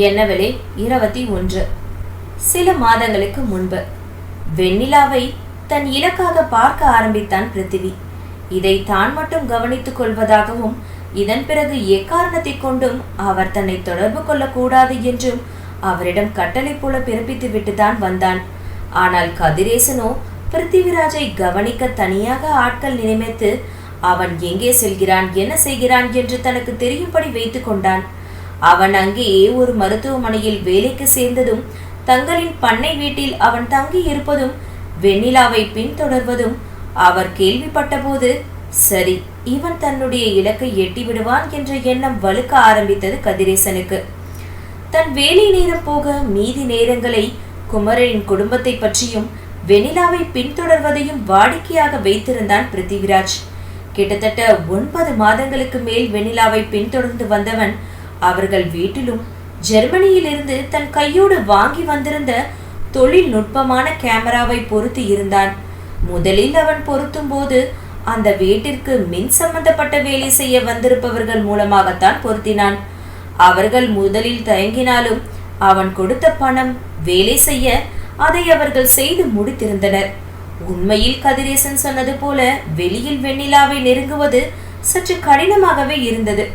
என்னவெளி 21. சில மாதங்களுக்கு முன்பு வெண்ணிலாவை தன் இலக்காக பார்க்க ஆரம்பித்தான் பிருத்திவி. இதை தான் மட்டும் கவனித்துக் கொள்வதாகவும் இதன் பிறகு எக்காரணத்தை கொண்டும் அவர் தன்னை தொடர்பு கொள்ளக்கூடாது என்றும் அவரிடம் கட்டளை போல பிறப்பித்து விட்டுதான் வந்தான். ஆனால் கதிரேசனோ பிருத்திவிராஜை கவனிக்க தனியாக ஆட்கள் நியமித்து அவன் எங்கே செல்கிறான், என்ன செய்கிறான் என்று தனக்கு தெரியும்படி வைத்துக் கொண்டான். அவன் அங்கேயே ஒரு மருத்துவமனையில் வேலைக்கு சேர்ந்ததும், தங்களின் பண்ணை வீட்டில் அவன் தங்கி இருப்பதும், வெண்ணிலாவை பின்தொடர்வதும் அவர் கேள்விப்பட்ட போது, சரி, இவன் தன்னுடைய இலக்கை எட்டி விடுவான் என்ற எண்ணம் வலுக்க ஆரம்பித்தது கதிரேசனுக்கு. தன் வேலை நேரம் போக மீதி நேரங்களை குமரனின் குடும்பத்தை பற்றியும் வெண்ணிலாவை பின்தொடர்வதையும் வாடிக்கையாக வைத்திருந்தான் பிருத்திவிராஜ். கிட்டத்தட்ட 9 மாதங்களுக்கு மேல் வெண்ணிலாவை பின்தொடர்ந்து வந்தவன் அவர்கள் வீட்டிலும் ஜெர்மனியிலிருந்து தன் கையோடு வாங்கி வந்திருந்த தொழில்நுட்பமான கேமராவை பொருத்தி இருந்தான். முதலில் அவன் பொருத்தும் போது அந்த வீட்டிற்கு மின் சம்பந்தப்பட்ட வேலை செய்ய வந்திருப்பவர்கள் மூலமாகத்தான் பொருத்தினான். அவர்கள் முதலில் தயங்கினாலும் அவன் கொடுத்த பணம் வேலை செய்ய அதை அவர்கள் செய்து முடித்திருந்தனர். உண்மையில் கதிரேசன் சொன்னது போல வெளியில் வெண்ணிலாவை நெருங்குவது சற்று கடினமாகவே இருந்தது.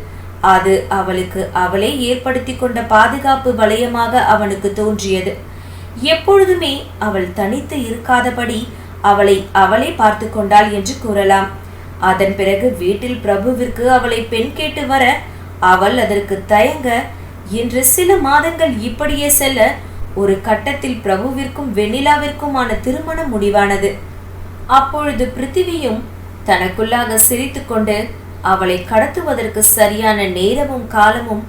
அது அவளுக்கு அவளே ஏற்படுத்தி கொண்ட பாதுகாப்பு வளையமாக அவனுக்கு தோன்றியது. எப்பொழுதுமே அவள் தனித்து இருக்காதபடி அவளை அவளே பார்த்து கொண்டாள் என்று கூறலாம். அதன் பிறகு வீட்டில் பிரபுவிற்கு அவளை பெண் கேட்டு வர அவள் அதற்கு தயங்க, இன்று சில மாதங்கள் இப்படியே செல்ல ஒரு கட்டத்தில் பிரபுவிற்கும் வெண்ணிலாவிற்குமான திருமணம் முடிவானது. அப்பொழுது பிருத்திவியும் தனக்குள்ளாக சிரித்து கொண்டு அவளை கடத்துவதற்கு சரியான நேரமும் காலமும்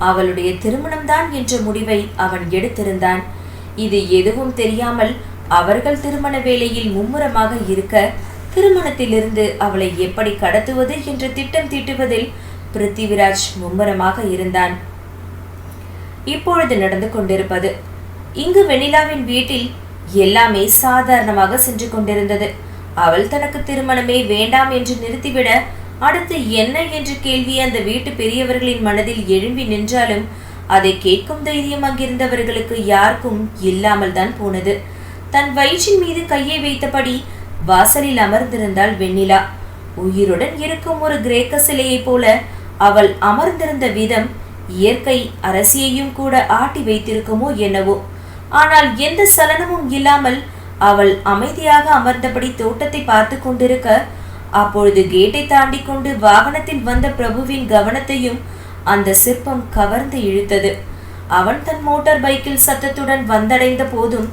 அவளுடைய திருமணம்தான் என்ற முடிவை அவன் எடுத்திருந்தான். இது எதுவும் தெரியாமல் அவர்கள் திருமண வேளையில் மும்முரமாக இருக்க, திருமணத்திலிருந்து அவளை எப்படி கடத்துவது என்ற திட்டம் தீட்டுவதில் பிருத்திவிராஜ் மும்முரமாக இருந்தான். இப்பொழுது நடந்து கொண்டிருப்பது, இங்கு வெண்ணிலாவின் வீட்டில் எல்லாமே சாதாரணமாக சென்று கொண்டிருந்தது. அவள் தனக்கு திருமணமே வேண்டாம் என்று நிறுத்திவிட அடுத்து என்ன என்ற கேள்வி அந்த வீட்டு பெரியவர்களின் மனதில் எழும்பி நின்றாலும் அதை கேட்கும் தைரியம் அங்கிருந்தவர்களுக்கு யாருக்கும் இல்லாமல் தான் போனது. தன் வயிற்றின் மீது கையை வைத்தபடி வாசலில் அமர்ந்திருந்தாள் வெண்ணிலா. உயிருடன் இருக்கும் ஒரு கிரேக்க சிலையை போல அவள் அமர்ந்திருந்த விதம் இயற்கை அரசியையும் கூட ஆட்டி வைத்திருக்குமோ என்னவோ. ஆனால் எந்த சலனமும் இல்லாமல் அவள் அமைதியாக அமர்ந்தபடி தோட்டத்தை பார்த்து கொண்டிருக்க, அப்பொழுது கேட்டை தாண்டி கொண்டு வாகனத்தில் வந்த பிரபுவின் கவனத்தையும் அந்த சிற்பம் கவர்ந்து இழுத்தது. அவன் தன் மோட்டார் பைக்கில் சத்தத்துடன் வந்தடைந்த போதும்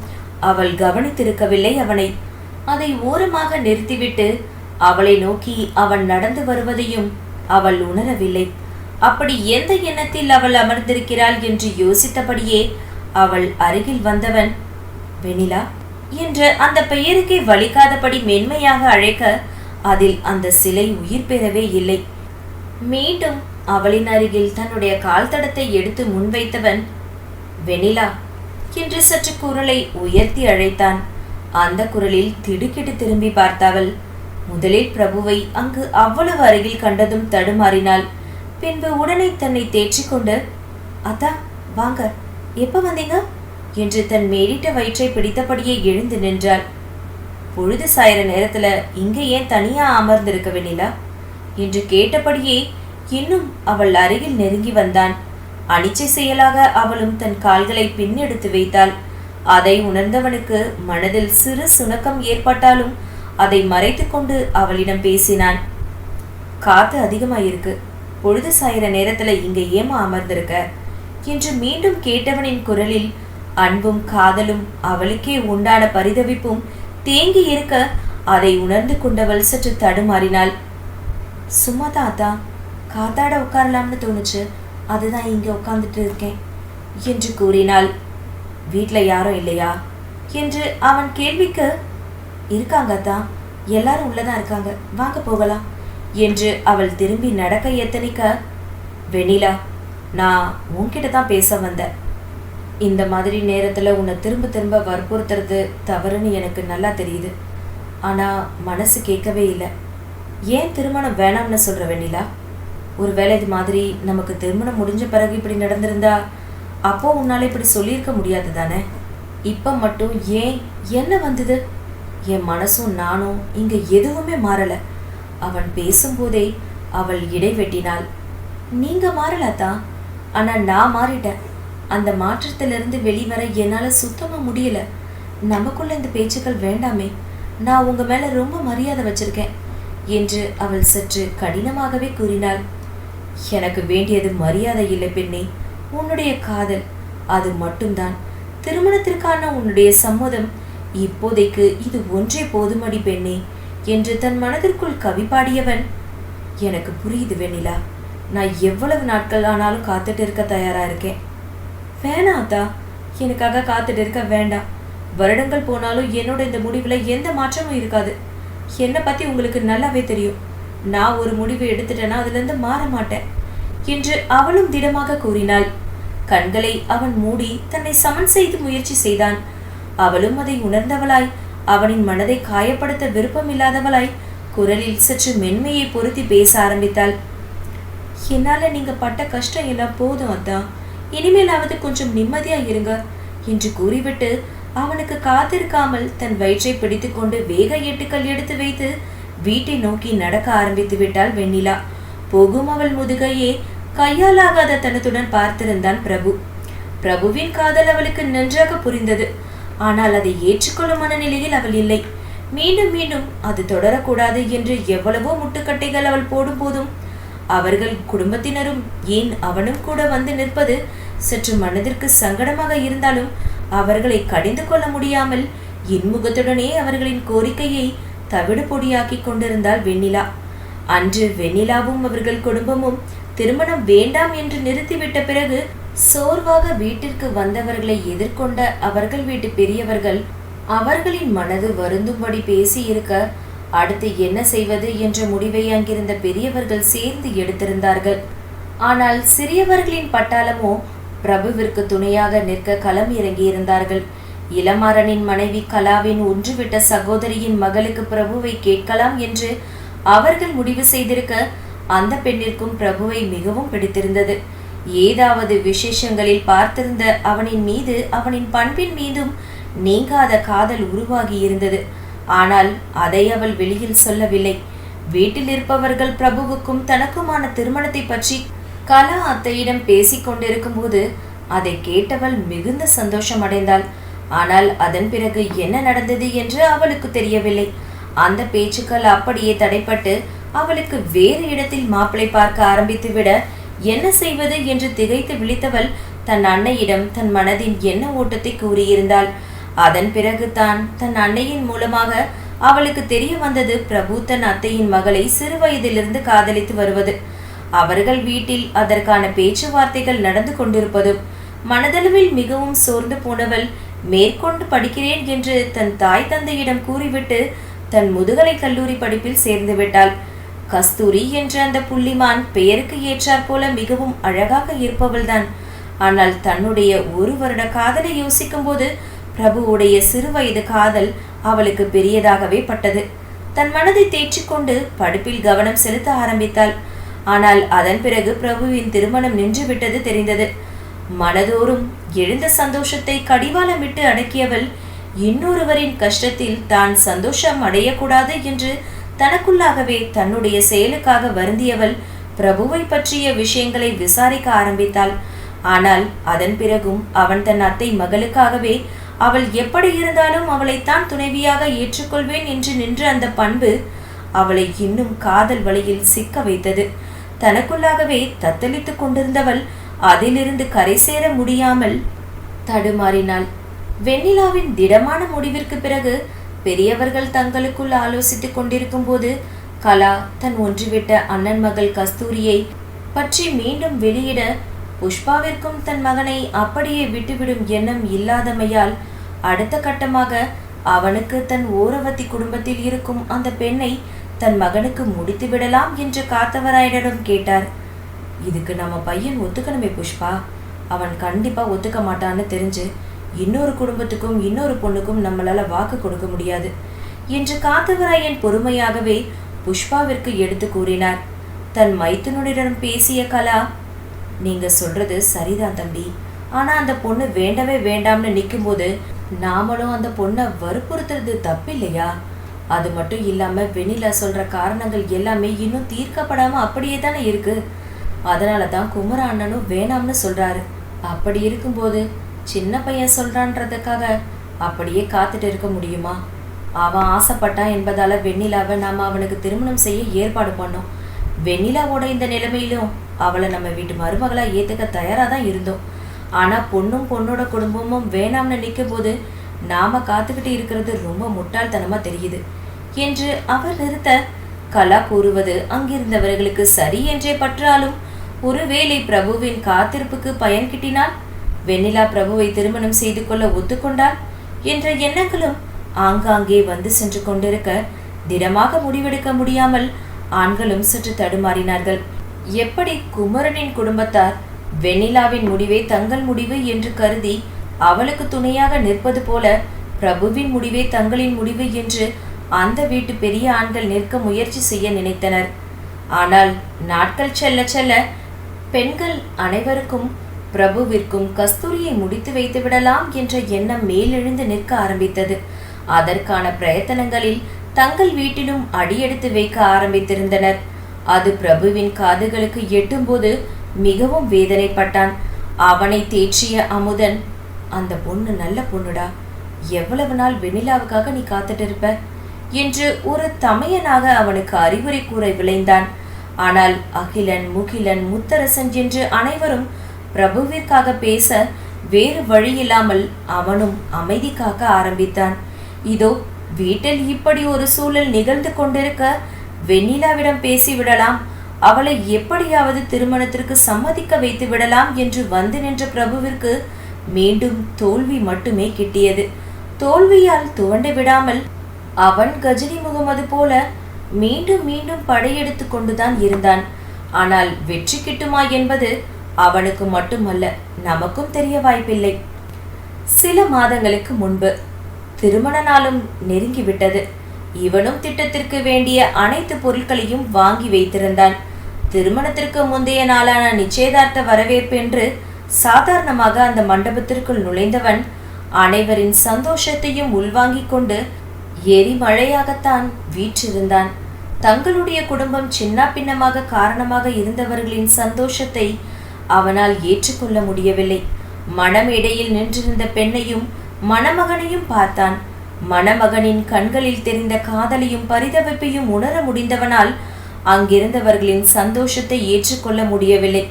அவள் கவனித்திருக்கவில்லை அவனை. அதை ஓரமாக நிறுத்திவிட்டு அவளை நோக்கி அவன் நடந்து வருவதையும் அவள் உணரவில்லை. அப்படி எந்த எண்ணத்தில் அவள் அமர்ந்திருக்கிறாள் என்று யோசித்தபடியே அவள் அருகில் வந்தவன், வெண்ணிலா என்ற அந்த பெயருக்கே வலிக்காதபடி மென்மையாக அழைக்க, அதில் அந்த சிலை உயிர் பெறவே இல்லை. மீண்டும் அவளின் அருகில் தன்னுடைய கால் தடத்தை எடுத்து முன்வைத்தவன், வெண்ணிலா என்று சற்று குரலை உயர்த்தி அழைத்தான். அந்த குரலில் திடுக்கிட்டு திரும்பி பார்த்தவள் முதலில் பிரபுவை அங்கு அவ்வளவு அருகில் கண்டதும் தடுமாறினாள். பின்பு உடனே தன்னை தேற்றிக்கொண்டு, அத்தா வாங்க, எப்ப வந்தீங்க என்று தன் மேலிட்ட வயிற்றை பிடித்தபடியே எழுந்து நின்றாள். பொழுது சாயிற நேரத்துல இங்க ஏன் தனியா அமர்ந்திருக்க வெண்ணிலா என்று கேட்டபடியே இன்னும் அவள் அருகில் நெருங்கி வந்தான். அனிச்சை செயலாக அவளும் தன் கால்களை பின்னெடுத்து வைத்தாள். அதை உணர்ந்தவனுக்கு மனதில் சிறு சுணக்கம் ஏற்பட்டாலும் அதை மறைத்து கொண்டு அவளிடம் பேசினான். காத்து அதிகமாயிருக்கு, பொழுது சாயிற நேரத்துல இங்க ஏமா அமர்ந்திருக்க என்று மீண்டும் கேட்டவனின் குரலில் அன்பும் காதலும் அவளுக்கே உண்டான பரிதவிப்பும் தேங்கி இருக்க, அதை உணர்ந்து கொண்டவள் சற்று தடுமாறினாள். சும்மா தாத்தா, காத்தாட உட்காரலாம்னு தோணுச்சு, அதுதான் இங்க உட்கார்ந்துட்டு இருக்கேன் என்று கூறினாள். வீட்டுல யாரும் இல்லையா என்று அவன் கேள்விக்கு, இருக்காங்கத்தான், எல்லாரும் உள்ளதான் இருக்காங்க, வாங்க போகலாம் என்று அவள் திரும்பி நடக்க எத்தனிக்க, வெண்ணிலா நான் உன்கிட்ட தான் பேச வந்தேன். இந்த மாதிரி நேரத்துல உன்னை திரும்ப திரும்ப வற்புறுத்துறது தவறுன்னு எனக்கு நல்லா தெரியுது. ஆனா மனசு கேட்கவே இல்லை. ஏன் திருமணம் வேணாம்னு சொல்ற வெண்ணிலா? ஒருவேளை இது மாதிரி நமக்கு திருமணம் முடிஞ்ச பிறகு இப்படி நடந்திருந்தா அப்போ உன்னால இப்படி சொல்லியிருக்க முடியாது தானே? இப்ப மட்டும் ஏன் என்ன வந்தது? என் மனசும் நானும் இங்க எதுவுமே மாறல. அவன் பேசும்போதே அவள் இடைவெட்டினாள். நீங்க மாறலாத்தா, ஆனா நான் மாறிட்டேன். அந்த மாற்றத்திலிருந்து வெளிவர என்னால சுத்தமா முடியல. நமக்குள்ள இந்த பேச்சுக்கள் வேண்டாமே. நான் உங்க மேல ரொம்ப மரியாதை வச்சிருக்கேன் என்று அவள் சற்று கடினமாகவே கூறினாள். எனக்கு வேண்டியது மரியாதை இல்லை பெண்ணே, உன்னுடைய காதல், அது மட்டும்தான். திருமணத்திற்கான உன்னுடைய சம்மதம். இப்போதைக்கு இது ஒன்றே போதுமடி பெண்ணே என்று தன் மனதிற்குள் கவி பாடியவன், எனக்கு புரியுது வெண்ணிலா, நான் எவ்வளவு நாட்கள் ஆனாலும் காத்துட்டு இருக்க தயாரா இருக்கேன். வேணாத்தா, எனக்காக காத்துட்டு இருக்க வேண்டாம். வருடங்கள் போனாலும் என்னோட இந்த முடிவுல எந்த மாற்றமும் இருக்காது. என்னை பத்தி உங்களுக்கு நல்லாவே தெரியும். நான் ஒரு முடிவு எடுத்துட்டேன்னா அதுல இருந்து மாற மாட்டேன் என்று அவளும் திடமாக கூறினாள். கண்களை அவன் மூடி தன்னை சமன் செய்து முயற்சி செய்தான். அவளும் அதை உணர்ந்தவளாய், அவனின் மனதை காயப்படுத்த விருப்பமில்லாதவளாய் குரலில் சற்று மென்மையை பொருத்தி பேச ஆரம்பித்தாள். என்னால நீங்க பட்ட கஷ்டம் எல்லாம் போதும் அத்தா, இனிமேலாவது கொஞ்சம் நிம்மதியா இருங்க என்று கூறிவிட்டு அவனுக்கு காத்திருக்காமல் தன் வயிற்றை பிடித்துக்கொண்டு வேக எட்டுக்கள் எடுத்து வைத்து வீட்டை நோக்கி நடக்க ஆரம்பித்து விட்டாள் வெண்ணிலா. போகும் அவள் முதுகையே கையாலாகாத தனத்துடன் பார்த்திருந்தான் பிரபு. பிரபுவின் காதல் அவளுக்கு நன்றாக புரிந்தது. ஆனால் அதை ஏற்றுக்கொள்ளும் மனநிலையில் அவள் இல்லை. மீண்டும் மீண்டும் அது தொடரக்கூடாது என்று எவ்வளவோ முட்டுக்கட்டைகள் அவள் போடும் போதும் அவர்கள் குடும்பத்தினரும் ஏன் அவனும் கூட வந்து நிற்பது சற்று மனதிற்கு சங்கடமாக இருந்தாலும் அவர்களை கடிந்து கொள்ள முடியாமல் இன்முகத்துடனே அவர்களின் கோரிக்கையை தவிடு பொடியாக்கி கொண்டிருந்தாள் வெண்ணிலா. அன்று வெண்ணிலாவும் அவர்கள் குடும்பமும் திருமணம் வேண்டாம் என்று நிறுத்திவிட்ட பிறகு சோர்வாக வீட்டிற்கு வந்தவர்களை எதிர்கொண்ட அவர்கள் வீட்டு பெரியவர்கள் அவர்களின் மனது வருந்தும்படி பேசி இருக்க அடுத்து என்ன செய்வது என்ற முடிவை அங்கிருந்த பெரியவர்கள் சேர்ந்து எடுத்திருந்தார்கள். ஆனால் சிறியவர்களின் பட்டாளமோ பிரபுவிற்கு துணையாக நிற்க களம் இறங்கியிருந்தார்கள். இளமாறனின் மனைவி கலாவின் ஒன்றுவிட்ட சகோதரியின் மகளுக்கு பிரபுவை கேட்கலாம் என்று அவர்கள் முடிவு செய்திருக்க அந்த பெண்ணிற்கும் பிரபுவை மிகவும் பிடித்திருந்தது. ஏதாவது விசேஷங்களில் பார்த்திருந்த அவனின் மீது, அவனின் பண்பின் மீதும் நீங்காத காதல் உருவாகி இருந்தது. ஆனால் அதை அவள் வெளியில் சொல்லவில்லை. வீட்டில் இருப்பவர்கள் பிரபுவுக்கும் தனக்குமான திருமணத்தை பற்றி கலா அத்தையிடம் பேசிக் கொண்டிருக்கும் போது அதை கேட்டவள் மிகுந்த சந்தோஷம் அடைந்தாள். ஆனால் அதன் பிறகு என்ன நடந்தது என்று அவளுக்கு தெரியவில்லை. அந்த பேச்சுக்கள் அப்படியே தடைப்பட்டு அவளுக்கு வேறு இடத்தில் மாப்பிளை பார்க்க ஆரம்பித்து விட என்ன செய்வது என்று திகைத்து விழித்தவள் தன் அன்னையிடம் தன் மனதின் எண்ண ஓட்டத்தை கூறியிருந்தாள். அதன் பிறகு தான் தன் அன்னையின் மூலமாக அவளுக்கு தெரிய வந்தது பிரபு தன் அத்தையின் மகளை சிறு வயதிலிருந்து காதலித்து வருவது. அவர்கள் வீட்டில் அதற்கான பேச்சுவார்த்தைகள் நடந்து கொண்டிருப்பதும் மனதளவில் மிகவும் சோர்ந்து போனவள் மேற்கொண்டு படிக்கிறேன் என்று தன் தாய் தந்தையிடம் கூறிவிட்டு தன் முதுகலை கல்லூரி படிப்பில் சேர்ந்து விட்டாள். கஸ்தூரி என்ற அந்த புள்ளிமான் பெயருக்கு ஏற்றாற் போல மிகவும் அழகாக இருப்பவள்தான். ஆனால் தன்னுடைய ஒரு வருட காதலை யோசிக்கும் போது பிரபுவுடைய சிறு வயது காதல் அவளுக்கு பெரியதாகவே பட்டது. தன் மனதை தேற்றிக்கொண்டு படிப்பில் கவனம் செலுத்த ஆரம்பித்தாள். ஆனால் அதன் பிறகு பிரபுவின் திருமணம் நின்றுவிட்டது தெரிந்தது. மனதோறும் எழுந்த சந்தோஷத்தை கடிவாளமிட்டு அடக்கியவள் இன்னொருவரின் கஷ்டத்தில் தான் சந்தோஷம் அடையக்கூடாது என்று தனக்குள்ளாகவே தன்னுடைய செயலுக்காக வருந்தியவள் பிரபுவை பற்றிய விஷயங்களை விசாரிக்க ஆரம்பித்தாள். ஆனால் அதன் பிறகும் அவன் தன் அத்தை மகளுக்காகவே அவள் எப்படி இருந்தாலும் அவளைத்தான் துணைவியாக ஏற்றுக்கொள்வேன் என்று நின்ற அந்த பண்பு அவளை இன்னும் காதல் வலையில் சிக்க வைத்தது. தனக்குள்ளாகவே தத்தளித்துக் கொண்டிருந்தவள் அதிலிருந்து கரை சேர முடியாமல் தடுமாறினாள். வெண்ணிலாவின் திடமான முடிவிற்கு பிறகு பெரியவர்கள் தங்களுக்குள் ஆலோசித்துக் கொண்டிருக்கும் போது கலா தன் ஒன்றுவிட்ட அண்ணன் மகள் கஸ்தூரியை பற்றி மீண்டும் வெளியிட புஷ்பாவிற்கும் தன் மகனை அப்படியே விட்டுவிடும் எண்ணம் இல்லாதமையால் அடுத்த கட்டமாக அவனுக்கு தன் ஓரவத்தி குடும்பத்தில் இருக்கும் அந்த பெண்ணை தன் மகனுக்கு முடித்து விடலாம் என்று காத்தவராயனிடம் கேட்டார். இதுக்கு நம்ம பையன் ஒத்துக்கணுமே புஷ்பா, அவன் கண்டிப்பா ஒத்துக்க மாட்டான்னு தெரிஞ்சு இன்னொரு குடும்பத்துக்கும் இன்னொரு பொண்ணுக்கும் நம்மளால வாக்கு கொடுக்க முடியாது என்று காத்தவராயன் பொறுமையாகவே புஷ்பாவிற்கு எடுத்து கூறினார். தன் மைத்துனுடன் பேசிய கலா, நீங்க சொல்றது சரிதான் தம்பி, ஆனா அந்த பொண்ணு வேண்டவே வேண்டாம்னு நிக்கும்போது நாமளும் அந்த பொண்ணை வற்புறுத்துறது தப்பு இல்லையா? அது மட்டும் இல்லாம வெண்ணிலா சொல்ற காரணங்கள் எல்லாமே இன்னும் தீர்க்கப்படாம அப்படியே தானே இருக்கு. அதனாலதான் குமர அண்ணனும் வேணாம்னு சொல்றாரு. அப்படி இருக்கும்போது சின்ன பையன் சொல்றான்றதுக்காக அப்படியே காத்துட்டு இருக்க முடியுமா? அவன் ஆசைப்பட்டான் என்பதால வெண்ணிலாவை நாம அவனுக்கு திருமணம் செய்ய ஏற்பாடு பண்ணோம். வெண்ணிலாவோட இந்த நிலைமையிலும் அவளை நம்ம வீட்டு மருமகளா ஏத்துக்க தயாரா தான் இருந்தோம். ஆனா பொண்ணும் பொண்ணோட குடும்பமும் வேணாம்னு நிற்கும் போது நாம காத்துக்கிட்டு இருக்கிறது ரொம்ப முட்டாள்தனமா தெரியுது என்று அவர் நிறுத்த, கலா கூறுவது அங்கிருந்தவர்களுக்கு சரி என்றே பற்றாலும் ஒருவேளை பிரபுவின் காத்திருப்புக்கு பயன் கிட்டினால் வெண்ணிலா பிரபுவை திருமணம் செய்து கொள்ள ஒத்துக்கொண்டாள் என்ற எண்ணங்களும் ஆங்காங்கே வந்து சென்று கொண்டிருக்க திடமாக முடிவெடுக்க முடியாமல் ஆண்களும் சற்று தடுமாறினார்கள். எப்படி குமரனின் குடும்பத்தார் வெண்ணிலாவின் முடிவே தங்கள் முடிவு என்று கருதி அவளுக்கு துணையாக நிற்பது போல பிரபுவின் முடிவே தங்களின் முடிவு என்று அந்த வீட்டு பெரிய ஆண்கள் நிற்க முயற்சி செய்ய நினைத்தனர். ஆனால் நாட்கள் செல்ல செல்ல பெண்கள் அனைவருக்கும் பிரபுவிற்கும் கஸ்தூரியை முடித்து வைத்து விடலாம் என்ற எண்ணம் மேலெழுந்து நிற்க ஆரம்பித்தது. அதற்கான பிரயத்தனங்களில் தங்கள் வீட்டிலும் அடியெடுத்து வைக்க ஆரம்பித்திருந்தனர். அது பிரபுவின் காதுகளுக்கு எட்டும்போது மிகவும் வேதனைப்பட்டான். அவனை தேற்றிய அமுதன், அந்த பொண்ணு நல்ல பொண்ணுடா, எவ்வளவு நாள் வெண்ணிலாவுக்காக நீ காத்துட்டு இருப்ப என்று ஒரு தமையனாக அவனுக்கு அறிவுரை கூற விளைந்தான். ஆனால் அகிலன், முகிலன், முத்தரசன் என்று அனைவரும் பிரபுவிற்காக பேச வேறு வழியில்லாமல் அவனும் அமைதி காக்க ஆரம்பித்தான். இதோ வீட்டில் இப்படி ஒரு சூழல் நிகழ்ந்து கொண்டிருக்க வெண்ணிலாவிடம் பேசிவிடலாம், அவளை எப்படியாவது திருமணத்திற்கு சம்மதிக்க வைத்து விடலாம் என்று வந்து நின்ற பிரபுவிற்கு மீண்டும் தோல்வி மட்டுமே கிட்டியது. தோல்வியால் துவண்டு விடாமல் அவன் கஜினி முகமது போல மீண்டும் மீண்டும் படையெடுத்து கொண்டுதான் இருந்தான். ஆனால் வெற்றி கிட்டுமா என்பது அவனுக்கு மட்டுமல்ல, நமக்கும் தெரிய வாய்ப்பில்லை. சில மாதங்களுக்கு முன்பு திருமண நாளும் நெருங்கிவிட்டது. இவனும் திட்டத்திற்கு வேண்டிய அனைத்து பொருட்களையும் வாங்கி வைத்திருந்தான். திருமணத்திற்கு முந்தைய நாளான நிச்சயதார்த்த வரவேற்பென்று சாதாரணமாக அந்த மண்டபத்திற்குள் நுழைந்தவன் அனைவரின் சந்தோஷத்தையும் உள்வாங்கிக் கொண்டு எரிமழையாகத்தான் வீற்றிருந்தான். தங்களுடைய குடும்பம் சின்ன பின்னமாக காரணமாக இருந்தவர்களின் சந்தோஷத்தை அவனால் ஏற்றுக்கொள்ள முடியவில்லை. மணமேடையில் நின்றிருந்த பெண்ணையும் மணமகனையும் பார்த்தான். மணமகனின் கண்களில் தெரிந்த காதலையும் பரிதவிப்பையும் உணர முடிந்தவனால் அங்கிருந்தவர்களின் சந்தோஷத்தை ஏற்றுக்கொள்ள முடியவில்லை.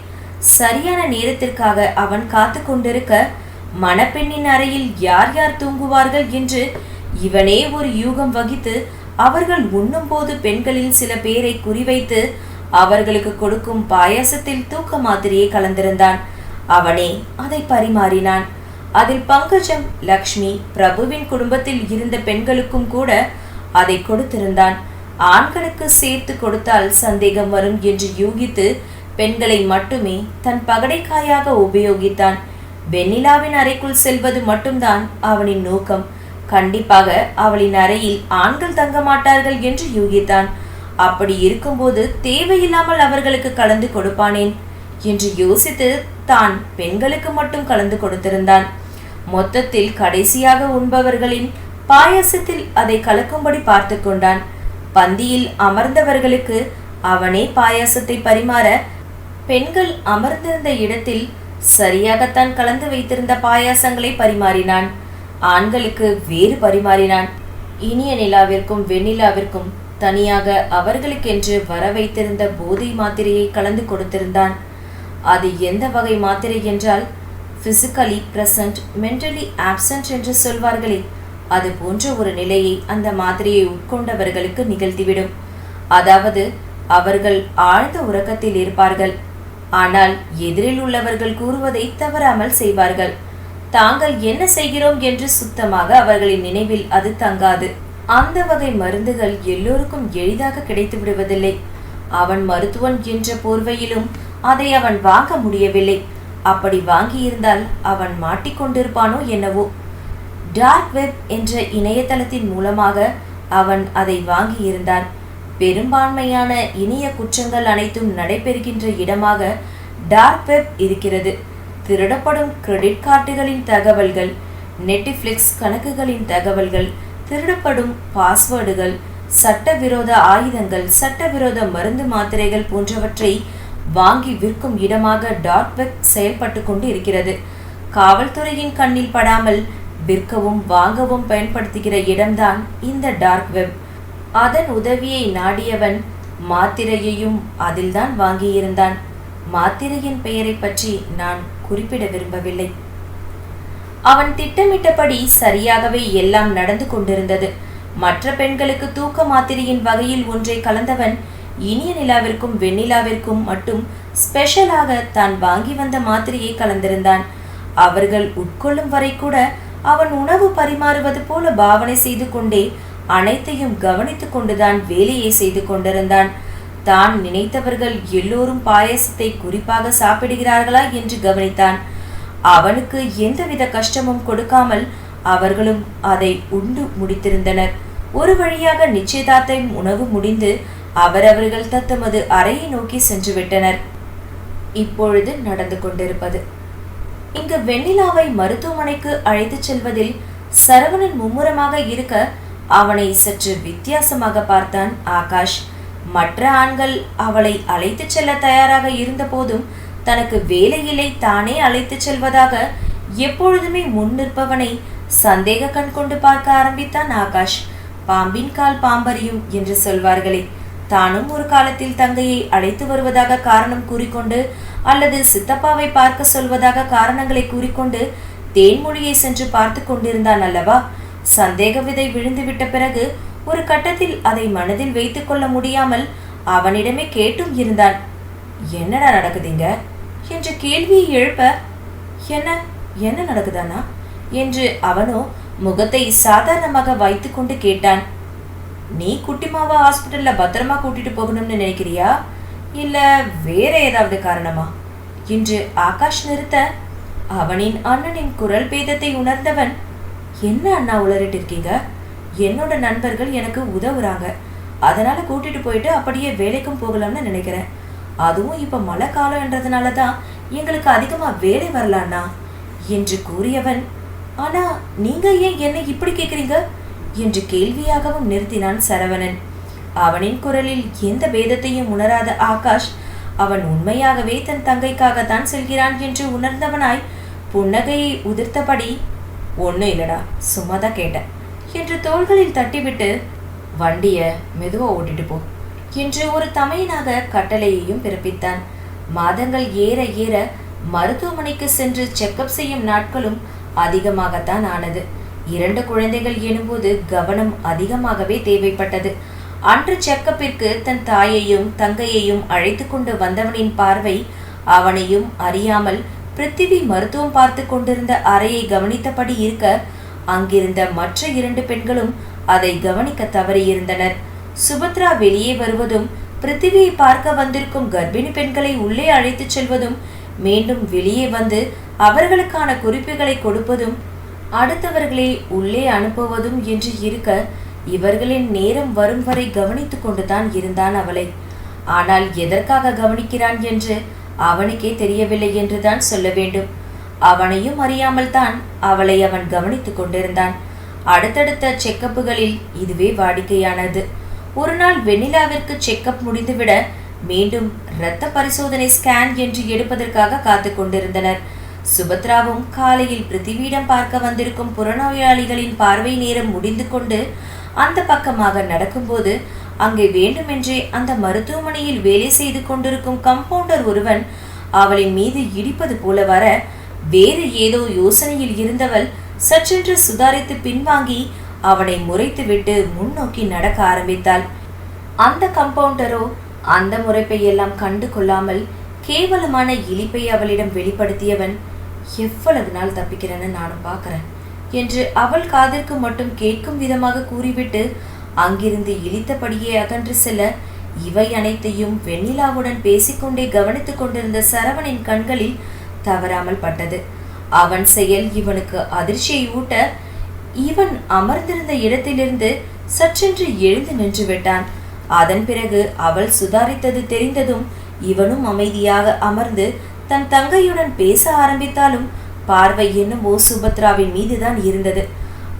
சரியான நேரத்திற்காக அவன் காத்து கொண்டிருக்க மணப்பெண்ணின் அறையில் யார் யார் தூங்குவார்கள் என்று இவனே ஒரு யூகம் வகித்து அவர்கள் உண்ணும் போது பெண்களில் சில பேரை குறிவைத்து அவர்களுக்கு கொடுக்கும் பாயாசத்தில் தூக்க மாத்திரையை கலந்திருந்தான். அவனே அதை பரிமாறினான். அதில் பங்கஜம், லக்ஷ்மி, பிரபுவின் குடும்பத்தில் இருந்த பெண்களுக்கும் கூட அதை கொடுத்திருந்தான். ஆண்களுக்கு சேர்த்து கொடுத்தால் சந்தேகம் வரும் என்று யூகித்து பெண்களை மட்டுமே தன் பகடைக்காயாக உபயோகித்தான். வெண்ணிலாவின் அறைக்குள் செல்வது மட்டும்தான் அவனின் நோக்கம். கண்டிப்பாக அவளின் அறையில் ஆண்கள் தங்க மாட்டார்கள் என்று யூகித்தான். அப்படி இருக்கும்போது தேவையில்லாமல் அவர்களுக்கு கலந்து கொடுப்பானேன் என்று யோசித்து தான் பெண்களுக்கு மட்டும் கலந்து கொடுத்திருந்தான். மொத்தத்தில் கடைசியாக உண்பவர்களின் பாயாசத்தில் அதை கலக்கும்படி பார்த்து கொண்டான். பந்தியில் அமர்ந்தவர்களுக்கு அவனே பாயாசத்தை பரிமாற பெண்கள் அமர்ந்திருந்த இடத்தில் சரியாகத்தான் கலந்து வைத்திருந்த பாயாசங்களை பரிமாறினான். ஆண்களுக்கு வேறு பரிமாறினான். இனிய நிலாவிற்கும் வெண்ணிலாவிற்கும் தனியாக அவர்களுக்கென்று வர வைத்திருந்த போதை மாத்திரையை கலந்து கொடுத்திருந்தான். அது எந்த வகை மாத்திரை என்றால் பிசிக்கலி பிரசன்ட், மென்டலி ஆப்சன்ட் என்று சொல்வார்களே, அது போன்ற ஒரு நிலையை அந்த மாத்திரையை உட்கொண்டவர்களுக்கு நிகழ்த்திவிடும். அதாவது அவர்கள் ஆழ்ந்த உறக்கத்தில் இருப்பார்கள். ஆனால் எதிரில் உள்ளவர்கள் கூறுவதை தவறாமல் செய்வார்கள். தாங்கள் என்ன செய்கிறோம் என்று சுத்தமாக அவர்களின் நினைவில் அது தங்காது. அந்த வகை மருந்துகள் எல்லோருக்கும் எளிதாக கிடைத்து விடுவதில்லை. அவன் மருத்துவன் என்ற போர்வையிலும் அதை அவன் வாங்க முடியவில்லை. அப்படி வாங்கியிருந்தால் அவன் மாட்டிக்கொண்டிருப்பானோ என்னவோ. டார்க் வெப் என்ற இணையதளத்தின் மூலமாக அவன் அதை வாங்கியிருந்தான். பெரும்பான்மையான இணைய குற்றங்கள் அனைத்தும் நடைபெறுகின்ற இடமாக டார்க் வெப் இருக்கிறது. திருடப்படும் கிரெடிட் கார்டுகளின் தகவல்கள், நெட்ஃபிளிக்ஸ் கணக்குகளின் தகவல்கள், திருடப்படும் பாஸ்வேர்டுகள், சட்டவிரோத ஆயுதங்கள், சட்டவிரோத மருந்து மாத்திரைகள் போன்றவற்றை வாங்கி விற்கும் இடமாக டார்க் வெப் செயல்பட்டு கொண்டு இருக்கிறது. காவல்துறையின் கண்ணில் படாமல் விற்கவும் வாங்கவும் பயன்படுத்துகிற இடம்தான் இந்த டார்க் வெப். அதன் உதவியை நாடியவன் மாத்திரையையும் அதில்தான் வாங்கியிருந்தான். மாத்திரையின் பெயரை பற்றி நான் குறிப்பிட விரும்பவில்லை. அவன் திட்டமிட்டபடி சரியாகவே எல்லாம் நடந்து கொண்டிருந்தது. மற்ற பெண்களுக்கு தூக்க மாத்திரையின் வகையில் ஒன்றை கலந்தவன் இனிய நிலாவிற்கும் வெண்ணிலாவிற்கும் மட்டும் ஸ்பெஷலாக தான் வாங்கி வந்த மாத்திரையை கலந்திருந்தான். அவர்கள் உட்கொள்ளும் வரை கூட அவன் உணவு பரிமாறுவது போல பாவனை செய்து கொண்டே அனைத்தையும் கவனித்துக் கொண்டுதான் வேலையை செய்து கொண்டிருந்தான். தான் நினைத்தவர்கள் எல்லோரும் பாயசத்தை குறிப்பாக சாப்பிடுகிறார்களா என்று கவனித்தான். அவனுக்கு எந்தவித கஷ்டமும் கொடுக்காமல் அவர்களும் அதை உண்டு முடித்திருந்தனர். ஒரு வழியாக நிச்சயதார்த்த உணவு முடிந்து அவரவர்கள் தத்தமது அறையை நோக்கி சென்று விட்டனர். இப்பொழுது நடந்து கொண்டிருப்பது, இங்கு வெண்ணிலாவை மருத்துவமனைக்கு அழைத்துச் செல்வதில் சரவணன் மும்முரமாக இருக்க அவனை சற்று வித்தியாசமாக பார்த்தான் ஆகாஷ். மற்ற ஆண்கள் அவளை அழைத்துச் செல்ல தயாராக இருந்த போதும் தனக்கு வேலையில்லை, தானே அழைத்துச் செல்வதாக எப்பொழுதுமே முன் நிற்பவனை சந்தேக கண் கொண்டு பார்க்க ஆரம்பித்தான் ஆகாஷ். பாம்பின் கால் பாம்பறியும் என்று சொல்வார்களே, தானும் ஒரு காலத்தில் தங்கையை அழைத்து வருவதாக காரணம் கூறிக்கொண்டு அல்லது சித்தப்பாவை பார்க்க சொல்வதாக காரணங்களை கூறிக்கொண்டு தேன்மொழியை சென்று பார்த்து கொண்டிருந்தான் அல்லவா. சந்தேக விதை விழுந்துவிட்ட பிறகு ஒரு கட்டத்தில் அதை மனதில் வைத்துக் கொள்ள முடியாமல் அவனிடமே கேட்டும் இருந்தான். என்னடா நடக்குதுங்க என்று கேள்வியை எழுப்ப, என்ன என்ன நடக்குதானா என்று அவனோ முகத்தை சாதாரணமாக வைத்து கொண்டு கேட்டான். நீ குட்டிமாவா ஹாஸ்பிட்டல்ல பத்திரமா கூட்டிட்டு போகணும்னு நினைக்கிறியா, இல்ல வேற ஏதாவது காரணமா என்று ஆகாஷ் நிறுத்த, அவனின் அண்ணனின் குரல் பேதத்தை உணர்ந்தவன், என்ன அண்ணா உளறிட்டு இருக்கீங்க, என்னோட நண்பர்கள் எனக்கு உதவுறாங்க, அதனால கூட்டிட்டு போயிட்டு அப்படியே வேலைக்கும் போகலாம்னு நினைக்கிறேன். அதுவும் இப்ப மழை காலம் என்றதுனால தான் எங்களுக்கு அதிகமா வேலை வரலான்னா என்று கூறியவன், ஆனா நீங்க ஏன் என்னை இப்படி கேக்குறீங்க என்று கேள்வியாகவும் நிறுத்தினான் சரவணன். அவனின் குரலில் எந்த பேதத்தையும் உணராத ஆகாஷ் அவன் உண்மையாகவே தன் தங்கைக்காகத்தான் செல்கிறான் என்று உணர்ந்தவனாய் புன்னகையை உதிர்த்தபடி, ஒன்னும் இல்லடா, சும்மாதான் கேட்டேன் என்று தோள்களில் தட்டிவிட்டு, வண்டிய மெதுவா ஓட்டிட்டு போ என்று ஒரு தமையனாக கட்டளையையும் பிறப்பித்தான். மாதங்கள் ஏற ஏற மருத்துவமனைக்கு சென்று செக்கப் செய்யும் நாட்களும் அதிகமாகத்தான் ஆனது. 2 குழந்தைகள் எனும்போது கவனம் அதிகமாகவே தேவைப்பட்டது. அன்று செக்கப்பிற்கு தன் தாயையும் தங்கையையும் அழைத்து கொண்டு வந்தவனின் பார்வை அவனையும் அறியாமல் பிருத்திவி மருத்துவம் பார்த்து கொண்டிருந்த அறையை கவனித்தபடி இருக்க, அங்கிருந்த மற்ற 2 பெண்களும் அதை கவனிக்க தவறியிருந்தனர். சுபத்ரா வெளியே வருவதும், பிருத்திவியை பார்க்க வந்திருக்கும் கர்ப்பிணி பெண்களை உள்ளே அழைத்துச் செல்வதும், மீண்டும் வெளியே வந்து அவர்களுக்கான குறிப்புகளை கொடுப்பதும், அடுத்தவர்களை உள்ளே அனுப்புவதும் என்று இருக்க, இவர்களின் நேரம் வரும் வரை கவனித்துக் கொண்டுதான் இருந்தான் அவளை. ஆனால் எதற்காக கவனிக்கிறான் என்று அவனுக்கே தெரியவில்லை என்றுதான் சொல்ல வேண்டும். அவனையும் அறியாமல் தான் அவளை அவன் கவனித்துக் கொண்டிருந்தான். அடுத்தடுத்த செக்கப்புகளில் இதுவே வாடிக்கையானது. ஒரு நாள் வெண்ணிலாவிற்கு செக்கப் முடிந்துவிட மீண்டும் இரத்த பரிசோதனை ஸ்கேன் என்று எடுப்பதற்காக காத்து கொண்டிருந்தனர். சுபத்ராவும் காலையில் பிருத்திவியிடம் பார்க்க வந்திருக்கும் புறநோயாளிகளின் பார்வை நேரம் முடிந்து கொண்டு அந்த பக்கமாக நடக்கும்போது, அங்கே வேண்டுமென்றே அந்த மருத்துவமனையில் வேலை செய்து கொண்டிருக்கும் கம்பவுண்டர் ஒருவன் அவளின் மீது இடிப்பது போல வர, வேறு ஏதோ யோசனையில் இருந்தவள் சற்றென்று சுதாரித்து பின்வாங்கி அவனை முறைத்துவிட்டு முன்னோக்கி நடக்க ஆரம்பித்தாள். அந்த கம்பவுண்டரோ அந்த முறைப்பை எல்லாம் கண்டு கொள்ளாமல் கேவலமான இழிப்பை அவளிடம் வெளிப்படுத்தியவன், எவ்வளவு நாள் தப்பிக்கிறேன்னு நானும் பார்க்கிறேன் என்று அவள் காதிற்கு மட்டும் கேட்கும் விதமாக கூறிவிட்டு அங்கிருந்து இழித்தபடியே அகன்று செல்ல, இவை அனைத்தையும் வெண்ணிலாவுடன் பேசிக்கொண்டே கவனித்துக் கொண்டிருந்த சரவணின் கண்களில் தவறாமல் பட்டது. அவன் செயல் இவனுக்கு அதிர்ச்சியை ஊட்ட, இவன் அமர்ந்திருந்த இடத்திலிருந்து சற்றென்று எழுந்து நின்று விட்டான். அதன் பிறகு அவள் சுதாரித்தது தெரிந்ததும் இவனும் அமைதியாக அமர்ந்து தன் தங்கையுடன் பேச ஆரம்பித்தாலும் பார்வை என்னமோ சுபத்ராவின் மீதுதான் இருந்தது.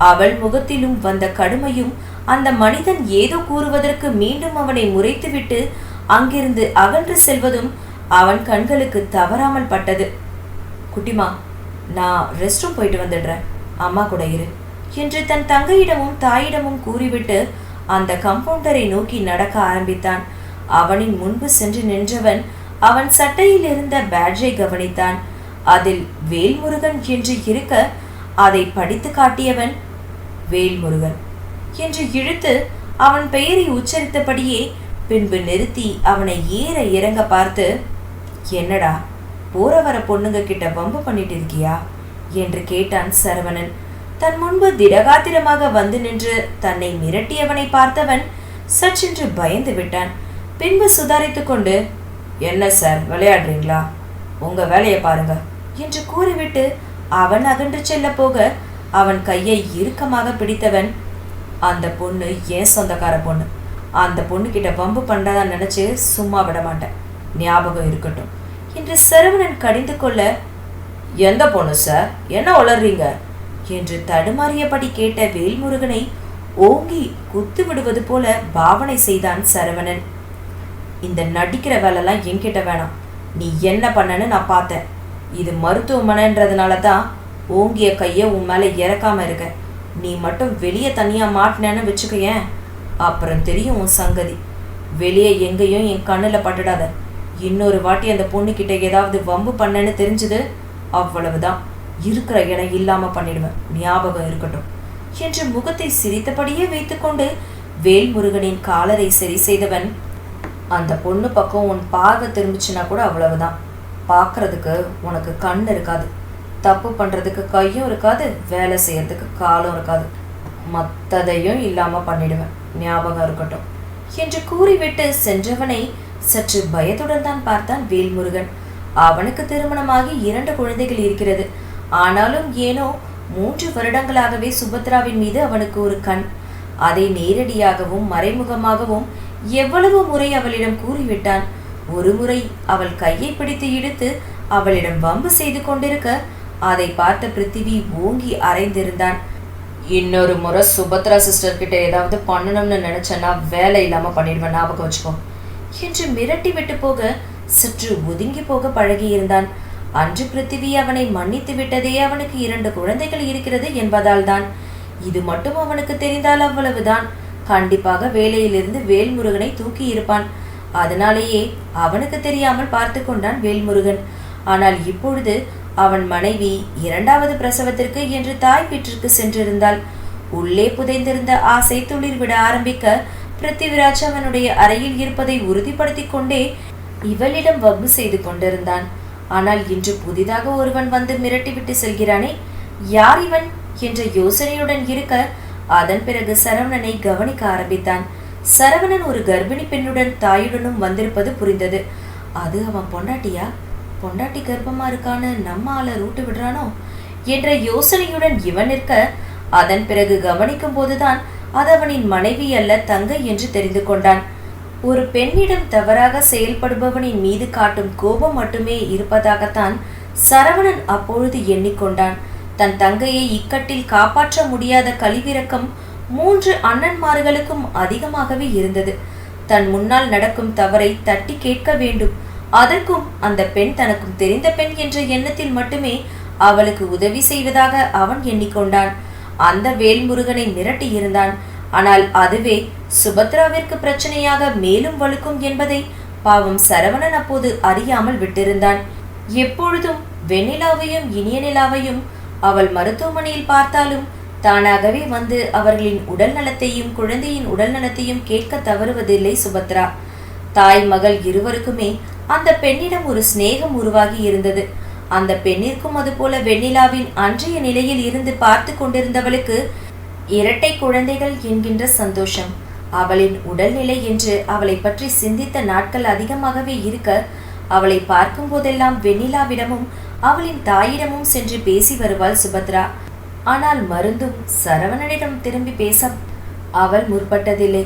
அவள் முகத்திலும் வந்த கடுமையும் அந்த மனிதன் ஏதோ கூறுவதற்கு மீண்டும் அவனை முறைத்துவிட்டு அங்கிருந்து அகன்று செல்வதும் அவன் கண்களுக்கு தவறாமல் பட்டது. குட்டிமா, நான் ரெஸ்ட் ரூம் போயிட்டு வந்துடுறேன், அம்மா கூட இரு என்று தன் தங்கையிடமும் தாயிடமும் கூறிவிட்டு அந்த கம்பவுண்டரை நோக்கி நடக்க ஆரம்பித்தான். அவனின் முன்பு சென்று நின்றவன் அவன் சட்டையில் இருந்த பேட்ஜை கவனித்தான். அதில் வேல்முருகன் என்று இருக்க அதை படித்து காட்டியவன் வேல்முருகன் என்று இழுத்து அவன் பெயரை உச்சரித்தபடியே பின்பு நிறுத்தி அவனை ஏற இறங்க பார்த்து, என்னடா போற வர பொண்ணுங்க கிட்ட வம்பு பண்ணிட்டு இருக்கியா என்று கேட்டான் சரவணன். தன் முன்பு திடகாத்திரமாக வந்து நின்று தன்னை மிரட்டியவனை பார்த்தவன் சற்றென்று பயந்து விட்டான். பின்பு சுதாரித்து கொண்டு, என்ன சார் விளையாடுறீங்களா, உங்க வேலையை பாருங்க என்று கூறிவிட்டு அவன் அகன்று செல்ல போக அவன் கையை இறுக்கமாக பிடித்தவன், அந்த பொண்ணு ஏன் சொந்தக்கார பொண்ணு, அந்த பொண்ணு கிட்ட வம்பு பண்றதா நினைச்சு சும்மா விட மாட்டேன், ஞாபகம் இருக்கட்டும் என்று சரவணன் கடிந்து கொள்ள, எந்த பொண்ணு சார், என்ன வளர்றீங்க என்று தடுமாறியபடி கேட்ட வேல்முருகனை ஓங்கி குத்து விடுவது போல பாவனை செய்தான் சரவணன். இந்த நடிக்கிற வேலைலாம் என்கிட்ட வேணாம், நீ என்ன பண்ணன்னு நான் பார்த்தேன். இது மருத்துவமனைன்றதுனால தான் ஓங்கிய கையை உன் மேலே இறக்காம இருக்க. நீ மட்டும் வெளியே தனியாக மாட்டினேன்னு வச்சுக்கையேன், அப்புறம் தெரியும் உன் சங்கதி. வெளியே எங்கேயும் என் கண்ணில் பட்டுடாத. இன்னொரு வாட்டி அந்த பொண்ணுக்கிட்ட ஏதாவது வம்பு பண்ணேன்னு தெரிஞ்சது, அவ்வளவுதான், இருக்கிற இடம் இல்லாமல் பண்ணிடுவேன், ஞாபகம் இருக்கட்டும் என்று முகத்தை சிரித்தபடியே வைத்துக்கொண்டு வேல்முருகனின் காலரை சரி செய்தவன், அந்த பொண்ணு பக்கம் உன் பார்வை திரும்பிச்சுன்னா கூட அவ்வளவுதான், பார்க்கறதுக்கு உனக்கு கண் இருக்காது, தப்பு பண்ணுறதுக்கு கையும் இருக்காது, வேலை செய்யறதுக்கு காலும் இருக்காது, மற்றதையும் இல்லாமல் பண்ணிடுவேன், ஞாபகம் இருக்கட்டும் என்று கூறிவிட்டு சென்றவனை சற்று பயத்துடன் தான் பார்த்தான் வேல்முருகன். அவனுக்கு திருமணமாகி 2 குழந்தைகள் இருக்கிறது. ஆனாலும் ஏனோ 3 வருடங்களாகவே சுபத்ராவின் மீது அவனுக்கு ஒரு கண். அதை நேரடியாகவும் மறைமுகமாகவும் எவ்வளவு முறை அவளிடம் கூறிவிட்டான். ஒரு முறை அவள் கையை பிடித்து இழுத்து அவளிடம் வம்பு செய்து கொண்டிருக்க அதை பார்த்த பிருத்திவி ஓங்கி அரைந்திருந்தான். இன்னொரு முறை சுபத்ரா சிஸ்டர் கிட்ட ஏதாவது பண்ணணும்னு நினைச்சேன்னா வேலை இல்லாம பண்ணிடுவேன், ஞாபகம் வச்சுக்கோ என்று மிரட்டி விட்டு போக சற்று ஒதுங்கி போக பழகி இருந்தான். அன்று பிருத்திவி அவனை மன்னித்து விட்டதே அவனுக்கு 2 குழந்தைகள் இருக்கிறது என்பதால் தான். இது மட்டும் அவனுக்கு தெரிந்தால் அவ்வளவுதான், கண்டிப்பாக வேலையிலிருந்து வேல்முருகனை தூக்கி இருப்பான். அதனாலேயே அவனுக்கு தெரியாமல் பார்த்து கொண்டான் வேல்முருகன். ஆனால் இப்பொழுது அவன் மனைவி 2வது பிரசவத்திற்கு என்று தாய் வீட்டிற்கு சென்றிருந்தாள். உள்ளே புதைந்திருந்த ஆசை துளிர் விட ஆரம்பிக்க பிருத்திவிராஜ் அவனுடைய அறையில் இருப்பதை உறுதிப்படுத்திக் கொண்டே இவளிடம் வம்பு செய்து கொண்டிருந்தான். ஆனால் இன்று புதிதாக ஒருவன் வந்து மிரட்டிவிட்டு செல்கிறானே, யார் இவன் என்ற யோசனையுடன் இருக்க அதன் பிறகு சரவணனை கவனிக்க ஆரம்பித்தான். சரவணன் ஒரு கர்ப்பிணி பெண்ணுடன் தாயுடனும் வந்திருப்பது புரிந்தது. அது அவன் பொண்டாட்டியா? பொண்டாட்டி கர்ப்பமா இருக்கான்னு நம்ம ஆளை ரூட்டு விடுறானோ என்ற யோசனையுடன் இவன் நிற்க அதன் பிறகு கவனிக்கும் போதுதான் அது அவனின் மனைவி அல்ல, தங்கை என்று தெரிந்து கொண்டான். ஒரு பெண்ணிடம் தவறாக செயல்படுபவனின் மீது காட்டும் கோபம் மட்டுமே இருப்பதாகத்தான் சரவணன் அப்பொழுது எண்ணிக்கொண்டான். தன் தங்கையை இக்கட்டில் காப்பாற்ற முடியாத கழிவிறக்கம் 3 அண்ணன்மார்களுக்கும் அதிகமாகவே இருந்தது. தன் முன்னால் நடக்கும் தவறை தட்டி கேட்க வேண்டும். அதற்கும் அந்த பெண் தனக்கும் தெரிந்த பெண் என்ற எண்ணத்தில் மட்டுமே அவளுக்கு உதவி செய்வதாக அவன் எண்ணிக்கொண்டான். அந்த வேல்முருகனை மிரட்டி இருந்தான். ஆனால் அதுவே சுபத்ராவிற்கு பிரச்சனையாக மேலும் வலுக்கும் என்பதை பாவம் சரவணன் அப்போது அறியாமல் விட்டிருந்தான். எப்பொழுதும் வெண்ணிலாவையும் இனிய நிலாவையும் அவள் மருத்துவமனையில் பார்த்தாலும் தானாகவே வந்து அவர்களின் உடல் நலத்தையும் குழந்தையின் உடல் நலத்தையும் கேட்க தவறுவதில்லை சுபத்ரா. தாய் மகள் இருவருக்குமே அந்த பெண்ணிடம் ஒரு சிநேகம் உருவாகி இருந்தது. அந்த பெண்ணிற்கும் அதுபோல வெண்ணிலாவின் அன்றைய நிலையில் இருந்து பார்த்து கொண்டிருந்தவளுக்கு 2 குழந்தைகள் என்கின்ற சந்தோஷம். அவளின் உடல்நிலை என்று அவளை பற்றி சிந்தித்த நாட்கள் அதிகமாகவே இருக்க அவளை பார்க்கும் போதெல்லாம் வெண்ணிலாவிடமும் அவளின் தாயிடமும் சென்று பேசி வருவாள் சுபத்ரா. ஆனால் மருந்தும் சரவணனிடம் திரும்பி பேச அவள் முற்பட்டதில்லை.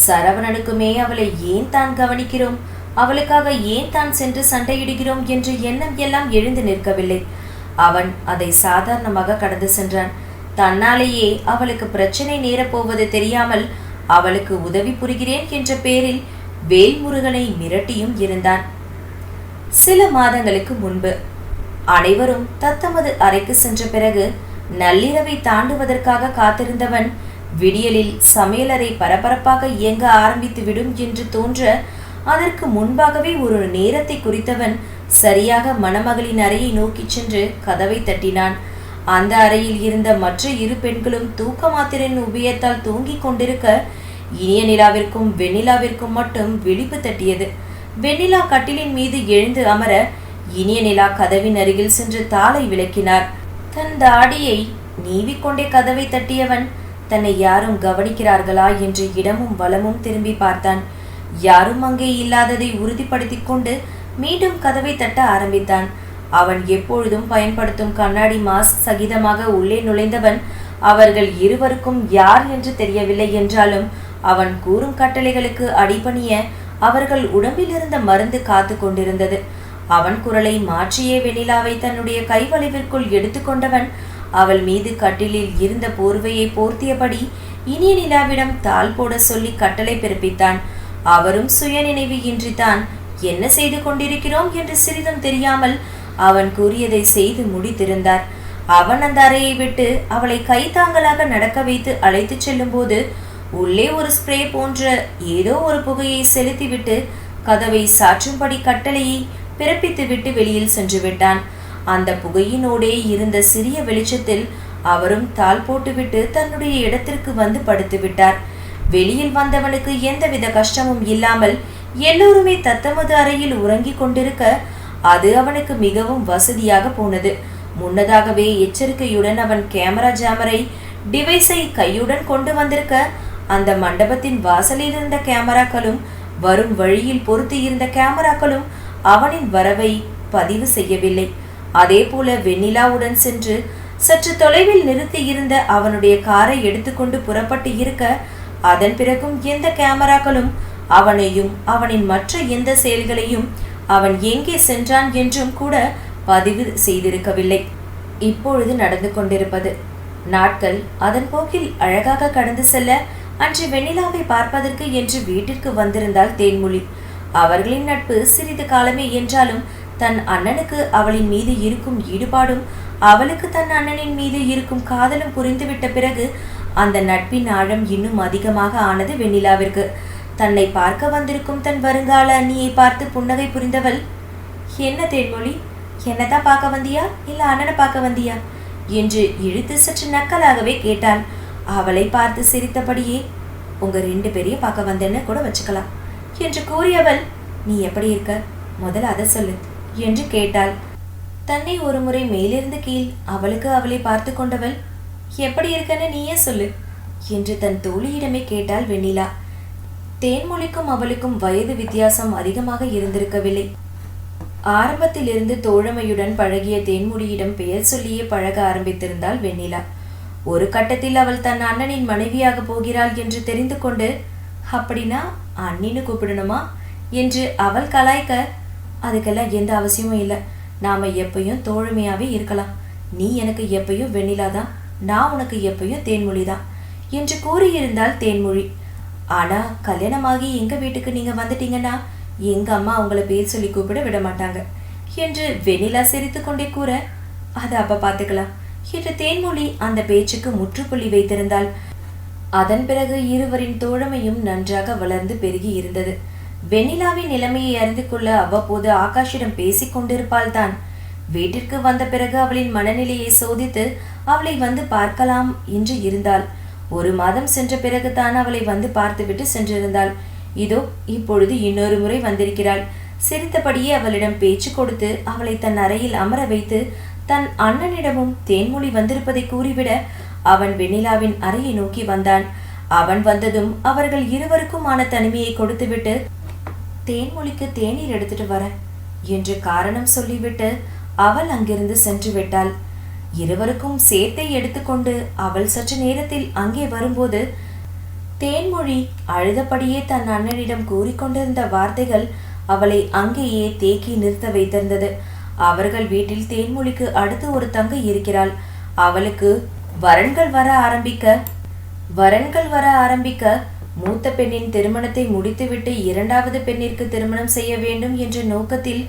சரவணனுக்குமே அவளை ஏன் தான் கவனிக்கிறோம், அவளுக்காக ஏன் தான் சென்று சண்டையிடுகிறோம் என்ற எண்ணம் எல்லாம் எழுந்து நிற்கவில்லை. அவன் அதை சாதாரணமாக கடந்து சென்றான். தன்னாலேயே அவளுக்கு பிரச்சனை நேரப்போவது தெரியாமல் அவளுக்கு உதவி புரிகிறேன் என்ற பேரில் வேல்முருகனை மிரட்டியும் இருந்தான். சில மாதங்களுக்கு முன்பு அனைவரும் தத்தமது அறைக்கு சென்ற பிறகு நள்ளிரவை தாண்டுவதற்காக காத்திருந்தவன் விடியலில் சமையலறை பரபரப்பாக இயங்க ஆரம்பித்து விடும் என்று தோன்ற அதற்கு முன்பாகவே ஒரு நேரத்தை குறித்தவன் சரியாக மணமகளின் அறையை நோக்கி சென்று கதவை தட்டினான். அந்த அறையில் இருந்த மற்ற இரு பெண்களும் தூக்க மாத்திரையின் உபயத்தால் தூங்கிக் கொண்டிருக்க இனிய நிலாவிற்கும் வெண்ணிலாவிற்கும் மட்டும் விழிப்பு தட்டியது. வெண்ணிலா கட்டிலின் மீது எழுந்து அமர இனிய நிலா கதவின் அருகில் சென்று தாளை விளக்கினார். தன் தாடியை நீவிக்கொண்டே கதவை தட்டியவன் தன்னை யாரும் கவனிக்கிறார்களா என்று இடமும் வலமும் திரும்பி பார்த்தான். யாரும் அங்கே இல்லாததை உறுதிப்படுத்திக் கொண்டு மீண்டும் கதவை தட்ட ஆரம்பித்தான். அவன் எப்பொழுதும் பயன்படுத்தும் கண்ணாடி மாஸ்க் சகிதமாக உள்ளே நுழைந்தவன் அவர்கள் இருவருக்கும் யார் என்று தெரியவில்லை என்றாலும் அவன் கூறும் கட்டளைகளுக்கு அடிபணிய அவர்கள் உடம்பில் இருந்த மருந்து காத்து கொண்டிருந்தது. அவன் குரலை மாற்றியே வெண்ணிலாவை தன்னுடைய கைவளைவிற்குள் எடுத்துக்கொண்டவன் அவள் மீது கட்டிலில் இருந்த போர்வையை போர்த்தியபடி இனிய நிலாவிடம் தாள் போட சொல்லி கட்டளை பிறப்பித்தான். அவரும் சுயநினைவு இன்றித்தான் என்ன செய்து கொண்டிருக்கிறோம் என்று சிறிதும் தெரியாமல் அவன் கூறியதை செய்து முடித்திருந்தார். அவன் அந்த அறையை விட்டு அவளை கைத்தாங்களாக நடக்க வைத்து அழைத்து செல்லும் போது உள்ளே ஒரு ஸ்ப்ரே போன்ற ஏதோ ஒரு புகையை செலுத்திவிட்டு கதவை சாற்றும்படி கட்டளையை பிறப்பித்துவிட்டு வெளியில் சென்று விட்டான். அந்த புகையினோடே இருந்த சிறிய வெளிச்சத்தில் அவரும் தாள் போட்டுவிட்டு தன்னுடைய இடத்திற்கு வந்து படுத்து விட்டார். வெளியில் வந்தவனுக்கு எந்தவித கஷ்டமும் இல்லாமல் எல்லோருமே தத்தமது அறையில் உறங்கிக் கொண்டிருக்க அது அவனுக்கு மிகவும் வசதியாக போனது. முன்னதாகவே எச்சரிக்கையுடன் அவன் கேமரா ஜாமரை டிவைஸை கையுடன் கொண்டு வந்திருக்க அந்த மண்டபத்தின் வாசலில் இருந்த கேமராக்களும் வரும் வழியில் பொருத்தி இருந்த கேமராக்களும் அவனின் வரவை பதிவு செய்யவில்லை. அதே போல வெண்ணிலாவுடன் சென்று சற்று தொலைவில் நிறுத்தி இருந்த அவனுடைய காரை எடுத்துக்கொண்டு புறப்பட்டு இருக்க அதன் பிறகும் எந்த கேமராக்களும் அவனையும் அவனின் மற்ற எந்த செயல்களையும் அவன் எங்கே சென்றான் என்றும் கூட பதிவு செய்திருக்கவில்லை. இப்பொழுது நடந்து கொண்டிருப்பது நாட்கள் அதன் போக்கில் அழகாக கடந்து செல்ல அன்று வெண்ணிலாவை பார்ப்பதற்கு என்று வீட்டிற்கு வந்திருந்தாள் தேன்மொழி. அவர்களின் நட்பு சிறிது காலமே என்றாலும் தன் அண்ணனுக்கு அவளின் மீது இருக்கும் ஈடுபாடும் அவளுக்கு தன் அண்ணனின் மீது இருக்கும் காதலும் புரிந்துவிட்ட பிறகு அந்த நட்பின் ஆழம் இன்னும் அதிகமாக ஆனது வெண்ணிலாவிற்கு. தன்னை பார்க்க வந்திருக்கும் தன் வருங்கால அண்ணியை பார்த்து புன்னகை புரிந்தவள், என்ன தேன்மொழி, என்னதான் பார்க்க வந்தியா இல்ல அண்ணனை பார்க்க வந்தியா என்று இழுத்து சற்று நக்கலாகவே கேட்டாள். அவளை பார்த்து சிரித்தபடியே, உங்க 2 பேரையும் பார்க்க வந்தேன்னு கூட வச்சுக்கலாம் என்று கூறியவள், நீ எப்படி இருக்க, முதல்ல அதை சொல்லு என்று கேட்டாள். தன்னை ஒரு முறை மேலிருந்து கீழ் அவளுக்கு அவளை பார்த்து கொண்டவள், எப்படி இருக்கன்னு நீயே சொல்லு என்று தன் தோழியிடமே கேட்டாள் வெண்ணிலா. தேன்மொழிக்கும் அவளுக்கும் வயது வித்தியாசம் அதிகமாக இருந்திருக்கவில்லை. ஆரம்பத்திலிருந்து தோழமையுடன் பழகிய தேன்மொழியிடம் பெயர் சொல்லியே பழக ஆரம்பித்திருந்தாள் வெண்ணிலா. ஒரு கட்டத்தில் அவள் தன் அண்ணனின் மனைவியாக போகிறாள் என்று தெரிந்து கொண்டு, அப்படின்னா அண்ணின்னு கூப்பிடணுமா என்று அவள் கலாய்க்க, அதுக்கெல்லாம் எந்த அவசியமும் இல்லை, நாம எப்பயும் தோழமையாவே இருக்கலாம், நீ எனக்கு எப்பயும் வெண்ணிலா தான், நான் உனக்கு எப்பயும் தேன்மொழி தான் என்று கூறியிருந்தாள் தேன்மொழி. ஆனா கல்யாணமாகி எங்க வீட்டுக்கு நீங்க வந்துட்டீங்கன்னா எங்க அம்மா அவங்கள பேர் சொல்லி கூப்பிட விட மாட்டாங்க என்று வெண்ணிலா சிரித்து கொண்டே கூற, அதை அப்ப பார்த்துக்கலாம் என்று தேன்மொழி அந்த பேச்சுக்கு முற்றுப்புள்ளி வைத்திருந்தாள். அதன் பிறகு இருவரின் தோழமையும் நன்றாக வளர்ந்து பெருகி இருந்தது. வெண்ணிலாவின் நிலைமையை அறிந்து கொள்ள அவ்வப்போது ஆகாஷிடம் பேசிக் கொண்டிருப்பாள் தான். வீட்டிற்கு வந்த பிறகு அவளின் மனநிலையை சோதித்து அவளை வந்து பார்க்கலாம் என்று இருந்தாள். 1 மாதம் சென்ற பிறகு தான் அவளை வந்து பார்த்துவிட்டு சென்றிருந்தாள். இதோ இப்பொழுது இன்னொரு முறை வந்திருக்கிறாள். சிரித்தபடியே அவளிடம் பேச்சு கொடுத்து அவளை தன் அறையில் அமர வைத்து தன் அண்ணனிடமும் தேன்மொழி வந்திருப்பதை கூறிவிட அவன் வெண்ணிலாவின் அறையை நோக்கி வந்தான். அவன் வந்ததும் அவர்கள் இருவருக்குமான தனிமையை கொடுத்துவிட்டு, தேன்மொழிக்கு தேநீர் எடுத்துட்டு வர என்று காரணம் சொல்லிவிட்டு அவள் அங்கிருந்து சென்று விட்டாள். இருவருக்கும் சேர்த்தை எடுத்துக்கொண்டு அவள் சற்று நேரத்தில் அங்கே வரும்போது தேன்மொழி அழுதபடியே தன் அண்ணனிடம் கூறிக்கொண்டிருந்த வார்த்தைகள் அவளை அங்கேயே தேக்கி நிறுத்த வைத்திருந்தது. அவர்கள் வீட்டில் தேன்மொழிக்கு அடுத்து ஒரு தங்கை இருக்கிறாள். அவளுக்கு வரன்கள் வர ஆரம்பிக்க மூத்த பெண்ணின் திருமணத்தை முடித்துவிட்டு இரண்டாவது பெண்ணிற்கு திருமணம் செய்ய வேண்டும் என்ற நோக்கத்தில்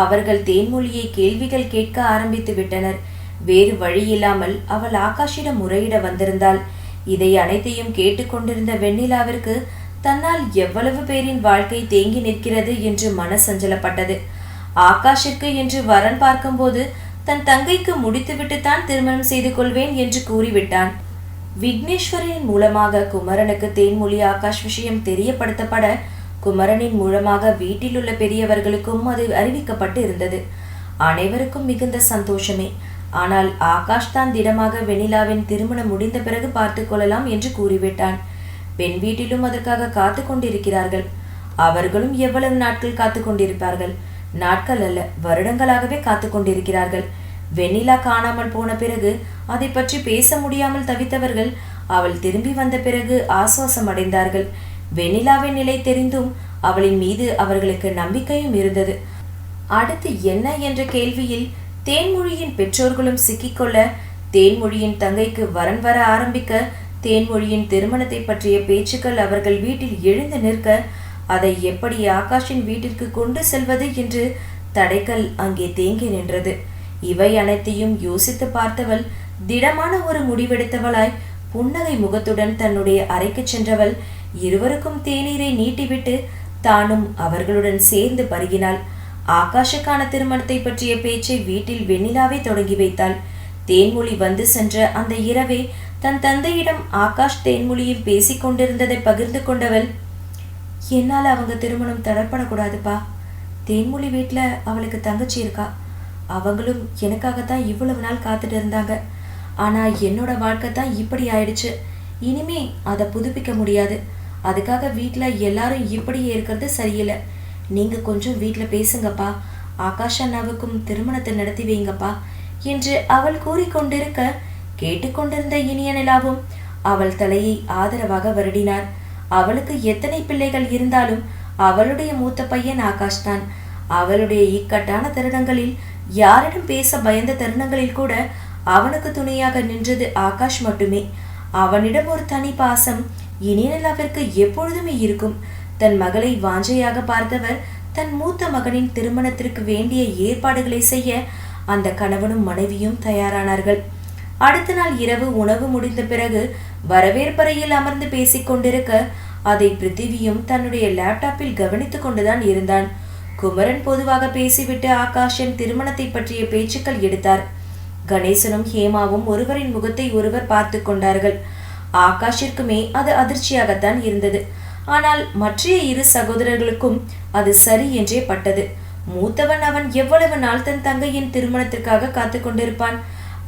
அவர்கள் தேன்மொழியை கேள்விகள் கேட்க ஆரம்பித்து விட்டனர். வேறு வழியில்லாமல் அவள் ஆகாஷிடம் முறையிட வந்திருந்தாள். இதை அனைத்தையும் கேட்டுக்கொண்டிருந்த வெண்ணிலாவிற்கு தன்னால் எவ்வளவு பேரின் வாழ்க்கை தேங்கி நிற்கிறது என்று மனசஞ்சலப்பட்டது. ஆகாஷிற்கு என்று வரன் பார்க்கும்போது தன் தங்கைக்கு முடித்துவிட்டு தான் திருமணம் செய்து கொள்வேன் என்று கூறிவிட்டான். விக்னேஸ்வரின் மூலமாக குமரனுக்கு தேன்மொழி ஆகாஷ் விஷயம் தெரியப்படுத்தப்பட குமரனின் மூலமாக வீட்டில் உள்ள பெரியவர்களுக்கும் அது அறிவிக்கப்பட்டு இருந்தது. அனைவருக்கும் மிகுந்த சந்தோஷமே. ஆனால் ஆகாஷ் தான் திடமாக வெண்ணிலாவின் திருமணம் முடிந்த பிறகு பார்த்து கொள்ளலாம் என்று கூறிவிட்டான். பெண் வீட்டிலும் அதற்காக காத்து கொண்டிருக்கிறார்கள். அவர்களும் எவ்வளவு நாட்கள் காத்து கொண்டிருப்பார்கள்? நாட்கள் அல்ல, வருடங்களாகவே காத்து கொண்டிருக்கிறார்கள். வெண்ணிலா காணாமல் போன பிறகு அதை பற்றி பேச முடியாமல் தவித்தவர்கள் அவள் திரும்பி வந்த பிறகு ஆசுவாசம் அடைந்தார்கள். வெண்ணிலாவின் நிலை தெரிந்தும் அவளின் மீது அவர்களுக்கு நம்பிக்கையும் இருந்தது. அடுத்து என்ன என்ற கேள்வியில் தேன்மொழியின் பெற்றோர்களும் சிக்கிக்கொள்ள தேன்மொழியின் தங்கைக்கு வரன் வர ஆரம்பிக்க தேன்மொழியின் திருமணத்தை பற்றிய பேச்சுக்கள் அவர்கள் வீட்டில் எழுந்து நிற்க அதை எப்படி ஆகாஷின் வீட்டிற்கு கொண்டு செல்வது என்று தடைக்கல் அங்கே தேங்கி நின்றது. இவை அனைத்தையும் யோசித்து பார்த்தவள் திடமான ஒரு முடிவெடுத்தவளாய் புன்னகை முகத்துடன் தன்னுடைய அறைக்கு சென்றவள் இருவருக்கும் தேநீரை நீட்டிவிட்டு தானும் அவர்களுடன் சேர்ந்து பருகினாள். ஆகாஷுக்கான திருமணத்தை பற்றிய பேச்சை வீட்டில் வெண்ணிலாவை தொடங்கி வைத்தாள். தேன்மொழி வந்து சென்ற அந்த இரவே தன் தந்தையிடம் ஆகாஷ் தேன்மொழியில் பேசிக் கொண்டிருந்ததை பகிர்ந்து கொண்டவள், என்னால் அவங்க திருமணம் தடைப்படக்கூடாதுப்பா. தேன்மொழி வீட்டில் அவளுக்கு தங்கச்சி இருக்கா. அவங்களும் எனக்காகத்தான் இவ்வளவு நாள் காத்துட்டு இருந்தாங்க. ஆனால் என்னோட வாழ்க்கை தான் இப்படி ஆயிடுச்சு. இனிமே அதை புதுப்பிக்க முடியாது. அதுக்காக வீட்டில் எல்லாரும் இப்படியே இருக்கிறது சரியில்லை. நீங்கள் கொஞ்சம் வீட்டில் பேசுங்கப்பா. ஆகாஷ் அண்ணாவுக்கும் திருமணத்தை நடத்தி வைங்கப்பா என்று அவள் கூறிக்கொண்டிருக்க கேட்டுக்கொண்டிருந்த இனிய நிலாவும் அவள் தலையை ஆதரவாக வருடினார். அவளுக்கு எத்தனை பிள்ளைகள் இருந்தாலும் அவளுடைய மூத்த பையன் ஆகாஷ் தான். அவளுடைய இக்கட்டான தருணங்களில் யாரிடம் பேச பயந்த தருணங்களில் கூட அவனுக்கு துணையாக நின்றது ஆகாஷ் மட்டுமே. அவனிடம் ஒரு தனி பாசம் இனிய நிலாவிற்கு எப்பொழுதுமே இருக்கும். தன் மகளை வாஞ்சையாக பார்த்தவர் தன் மூத்த மகனின் திருமணத்திற்கு வேண்டிய ஏற்பாடுகளை செய்ய அந்த கணவனும் மனைவியும் தயாரானார்கள். அடுத்த நாள் இரவு உணவு முடிந்த பிறகு வரவேற்பறையில் அமர்ந்து பேசிக் கொண்டிருக்க அதை பிருத்திவியும் தன்னுடைய லேப்டாப்பில் கவனித்துக் கொண்டுதான் இருந்தான். குமரன் பொதுவாக பேசிவிட்டு ஆகாஷின் திருமணத்தை பற்றிய பேச்சுக்கள் எடுத்தார். கணேசனும் ஹேமாவும் ஒருவரின் முகத்தை ஒருவர் பார்த்து கொண்டார்கள். ஆகாஷிற்குமே அது அதிர்ச்சியாகத்தான் இருந்தது. ஆனால் மற்ற இரு சகோதரர்களுக்கும் அது சரி என்றே பட்டது. மூத்தவன் அவன் எவ்வளவு நாள் தன் தங்கையின் திருமணத்திற்காக காத்து கொண்டிருப்பான்.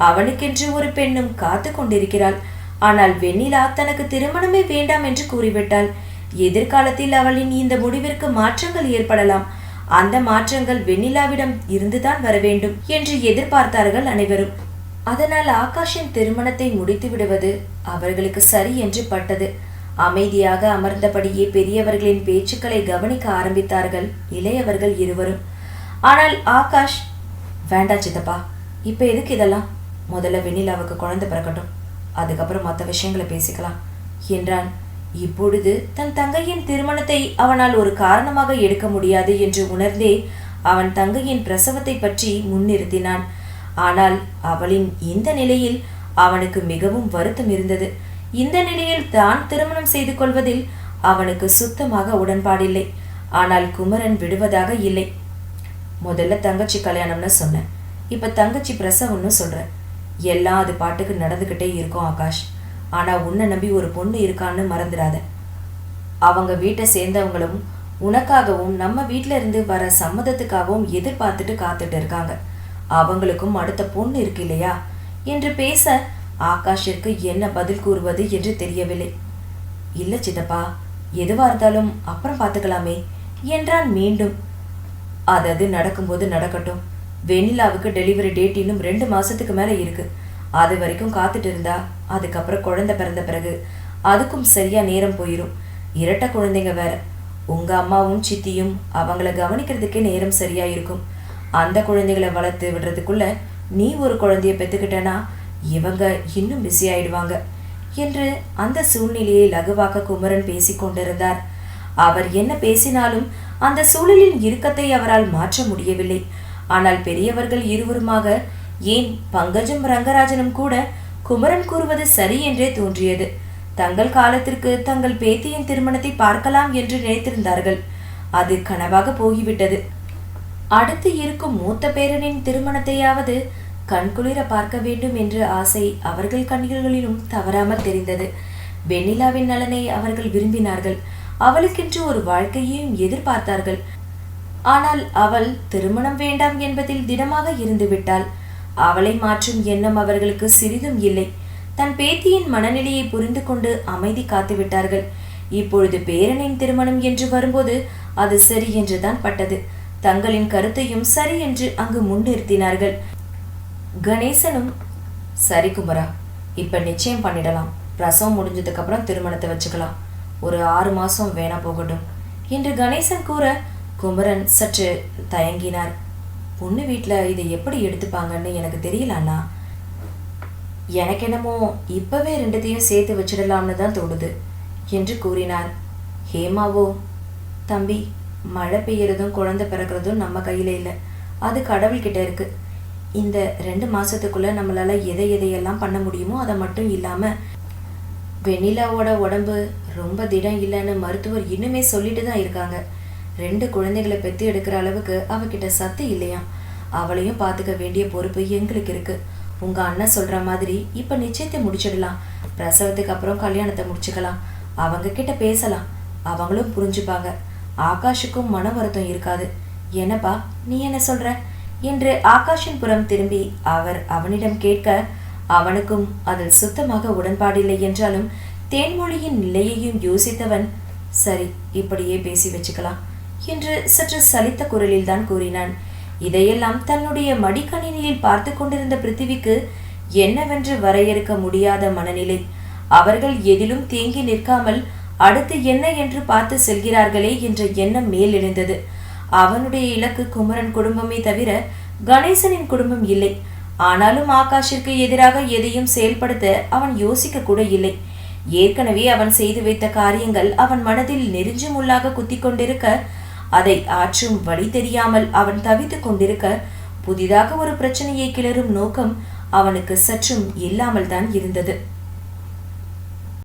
அவனுக்கென்று ஒரு பெண்ணும் காத்து கொண்டிருக்கிறாள். ஆனால் வெண்ணிலா தனக்கு திருமணமே வேண்டாம் என்று கூறிவிட்டாள். எதிர்காலத்தில் அவளின் இந்த முடிவிற்கு மாற்றங்கள் ஏற்படலாம். அந்த மாற்றங்கள் வெண்ணிலாவிடம் இருந்துதான் வர வேண்டும் என்று எதிர்பார்த்தார்கள் அனைவரும். அதனால் ஆகாஷின் திருமணத்தை முடித்து விடுவது அவர்களுக்கு சரி என்று பட்டது. அமைதியாக அமர்ந்தபடியே பெரியவர்களின் பேச்சுக்களை கவனிக்க ஆரம்பித்தார்கள் இளையவர்கள் இருவரும். ஆனால் ஆகாஷ், வேண்டாம் சித்தப்பா, இப்ப எதுக்கு இதெல்லாம்? முதல்ல வெண்ணிலாவுக்கு குழந்தை பிறக்கட்டும், அதுக்கப்புறம் மற்ற விஷயங்களை பேசிக்கலாம் என்றான். இப்பொழுது தன் தங்கையின் திருமணத்தை அவனால் ஒரு காரணமாக எடுக்க முடியாது என்று உணர்ந்தே அவன் தங்கையின் பிரசவத்தை பற்றி முன்னிறுத்தினான். ஆனால் அவளின் இந்த நிலையில் அவனுக்கு மிகவும் வருத்தம் இருந்தது. இந்த நிலையில் தான் திருமணம் செய்து கொள்வதில் அவனுக்கு சுத்தமாக உடன்பாடில்லை. ஆனால் குமரன் விடுவதாக இல்லை. முதல்ல தங்கச்சி கல்யாணம்னு சொன்னேன், இப்ப தங்கச்சி பிரசவம்னு சொல்ற. எல்லாம் அது பாட்டுக்கு நடந்துகிட்டே இருக்கும் ஆகாஷ். ஆனா உன்னை நம்பி ஒரு பொண்ணு இருக்கான்னு மறந்துடாத. அவங்க வீட்டை சேர்ந்தவங்களும் உனக்காகவும் நம்ம வீட்டில இருந்து வர சம்மதத்துக்காகவும் எதிர்பார்த்துட்டு காத்துட்டு இருக்காங்க. அவங்களுக்கும் அடுத்த பொண்ணு இருக்கு இல்லையா என்று பேச ஆகாஷிற்கு என்ன பதில் கூறுவது என்று தெரியவில்லை. இல்ல சித்தப்பா, எதுவா இருந்தாலும் அப்புறம் பார்த்துக்கலாமே என்றான் மீண்டும். அது நடக்கும்போது நடக்கட்டும். வெண்ணிலாவுக்கு டெலிவரி டேட் இன்னும் 2 மாசத்துக்கு மேல இருக்கு. அது வரைக்கும் காத்துட்டு இருந்தா அதுக்கப்புறம் குழந்தை பிறந்த பிறகு அதுக்கும் சரியா நேரம் போயிடும். இரட்டை குழந்தைங்க வேற. உங்க அம்மாவும் சித்தியும் அவங்கள கவனிக்கிறதுக்கே நேரம் சரியா இருக்கும். அந்த குழந்தைகளை வளர்த்து விடுறதுக்குள்ள நீ ஒரு குழந்தைய பெற்றுக்கிட்டனா இவங்க இன்னும் பிஸி ஆயிடுவாங்க என்று அந்த சூழ்நிலையை லகுவாக்க குமரன் பேசிக்கொண்டிருந்தார். அவர் என்ன பேசினாலும் அந்த சூழலின் இறுக்கத்தை அவரால் மாற்ற முடியவில்லை. ஆனால் பெரியவர்கள் இருவருமாக, ஏன் பங்கஜம் ரங்கராஜனும் கூட குமரன் கூறுவது சரி என்றே தோன்றியது. தங்கள் காலத்திற்கு தங்கள் பேத்தியின் திருமணத்தை பார்க்கலாம் என்று நினைத்திருந்தார்கள். அது கனவாக போகிவிட்டது. அடுத்து இருக்கும் மூத்த பேரனின் திருமணத்தையாவது கண்குளிர பார்க்க வேண்டும் என்ற ஆசை அவர்கள் கண்களிலும் தவறாமல் தெரிந்தது. வெண்ணிலாவின் நலனை அவர்கள் விரும்பினார்கள். அவளுக்கென்று ஒரு வாழ்க்கையையும் எதிர்பார்த்தார்கள். ஆனால் அவள் திருமணம் வேண்டாம் என்பதில் திடமாக இருந்து விட்டாள். அவளை மாற்றும் எண்ணம் அவர்களுக்கு சிறிதும் இல்லை. தன் பேத்தியின் மனநிலையை புரிந்து கொண்டு அமைதி காத்து விட்டார்கள். இப்பொழுது பேரனின் திருமணம் என்று வரும்போது அது சரி என்றுதான் பட்டது. தங்களின் கருத்தையும் சரி என்று அங்கு முன்னிறுத்தினார்கள். கணேசனும், சரி குமரா, இப்ப நிச்சயம் பண்ணிடலாம். பிரசவம் முடிஞ்சதுக்கு அப்புறம் திருமணத்தை வச்சுக்கலாம். ஒரு 6 மாசம் வேணா போகட்டும் என்று கணேசன் கூற குமரன் சற்று தயங்கினார். பொண்ணு வீட்டில் இதை எப்படி எடுத்துப்பாங்கன்னு எனக்கு தெரியல அண்ணா. எனக்கு என்னமோ இப்பவே 2த்தையும் சேர்த்து வச்சிடலாம்னு தான் தோணுது என்று கூறினார். ஹேமாவோ, தம்பி, மழை பெய்யறதும் குழந்தை பிறக்கிறதும் நம்ம கையில இல்லை, அது கடவுள்கிட்ட இருக்கு. இந்த 2 மாசத்துக்குள்ள நம்மளால எதையெல்லாம் பண்ண முடியுமோ அதை மட்டும் இல்லாம, வெண்ணிலாவோட உடம்பு ரொம்ப திடம் இல்லைன்னு மருத்துவர் இன்னுமே சொல்லிட்டு தான் இருக்காங்க. 2 குழந்தைகளை பெற்று எடுக்கிற அளவுக்கு அவகிட்ட சத்து இல்லையா. அவளையும் பார்த்துக்க வேண்டிய பொறுப்பு எங்களுக்கு இருக்கு. உங்க அண்ணன் சொல்ற மாதிரி இப்ப நிச்சயத்தை முடிச்சிடலாம். பிரசவத்துக்கு அப்புறம் கல்யாணத்தை முடிச்சுக்கலாம். அவங்க கிட்ட பேசலாம், அவங்களும் புரிஞ்சுப்பாங்க. ஆகாஷுக்கும் மன வருத்தம் இருக்காது. என்னப்பா, நீ என்ன சொல்ற என்று ஆகாஷின் புறம் திரும்பி அவர் அவனிடம் கேட்க, அவனுக்கும் அதில் சுத்தமாக உடன்பாடில்லை என்றாலும் தேன்மொழியின் நிலையையும் யோசித்தவன், சரி, இப்படியே பேசி வச்சுக்கலாம் என்று சற்று சலித்த குரலில் தான் கூறினான். இதையெல்லாம் தன்னுடைய மடிக்கணினியில் பார்த்து கொண்டிருந்த பிருத்திவிக்கு என்னவென்று வரையறுக்க முடியாத மனநிலை. அவர்கள் எதிலும் தேங்கி நிற்காமல் அடுத்து என்ன என்று பார்த்து செல்கிறார்களே என்ற எண்ணம் மேலெழுந்தது. அவனுடைய இலக்கு குமரன் குடும்பமே தவிர கணேசனின் குடும்பம் இல்லை. ஆனாலும் ஆகாஷிற்கு எதிராக எதையும் செயல்படுத்த அவன் யோசிக்க கூட இல்லை. ஏற்கனவே அவன் செய்து வைத்த காரியங்கள் அவன் மனதில் நெருஞ்சி முள்ளாக குத்தி கொண்டிருக்க, அதை ஆற்றும் வழி தெரியாமல் அவன் தவித்துக் கொண்டிருக்க, புதிதாக ஒரு பிரச்சனையை கிளறும் நோக்கம் அவனுக்கு சற்றும் இல்லாமல் தான் இருந்தது.